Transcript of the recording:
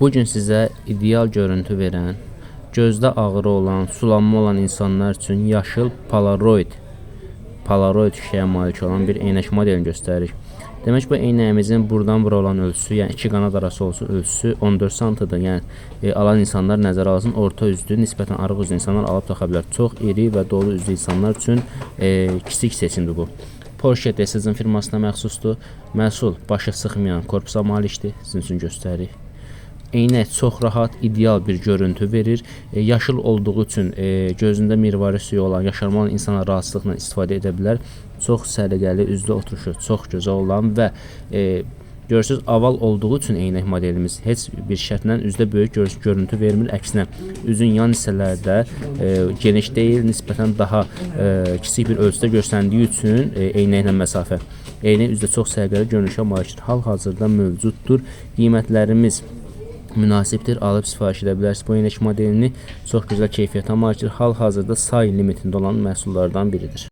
Bugün sizə ideal görüntü verən, gözdə ağrı olan, sulanma olan insanlar üçün yaşıl Polaroid şişəyə malik olan bir eynək modelini göstəririk. Demək bu eynəyimizin buradan bura olan ölçüsü, yəni iki qanad arası ölçüsü 14 sm-dır. Yəni alan insanlar nəzərə alsın, orta üzlü, nisbətən arıq üzlü insanlar alıb taxa bilər. Çox iri və dolu üzlü insanlar üçün kiçik seçimdir bu. Porsche Decision firmasına məxsusdur. Məhsul başı sıxmayan korpusa malikdir. Sizin üçün göstəririk. Eynək çox rahat, ideal bir görüntü verir. Yaşıl olduğu üçün gözündə mirvari suyu olan, yaşarma olan insanlar rahatsızlıqla istifadə edə bilər. Çox səliqəli, üzlü oturuşu çox gözəl olan və görürsüz, aval olduğu üçün eynək modelimiz heç bir şərtlə üzdə böyük görüntü vermir. Əksinə, üzün yan hissələrdə geniş deyil, nisbətən daha kiçik bir ölçüdə göstərdiyi üçün eynəklə məsafə. Eynək üzdə çox səliqəli görünüşə malikdir. Hal-hazırda mövcuddur. Qiymətlərimiz münasibdir, alıb sifariş edə bilərsiniz. Bu eynək modelini çox gözəl keyfiyyətə malikdir. Hal-hazırda say limitində olan məhsullardan biridir.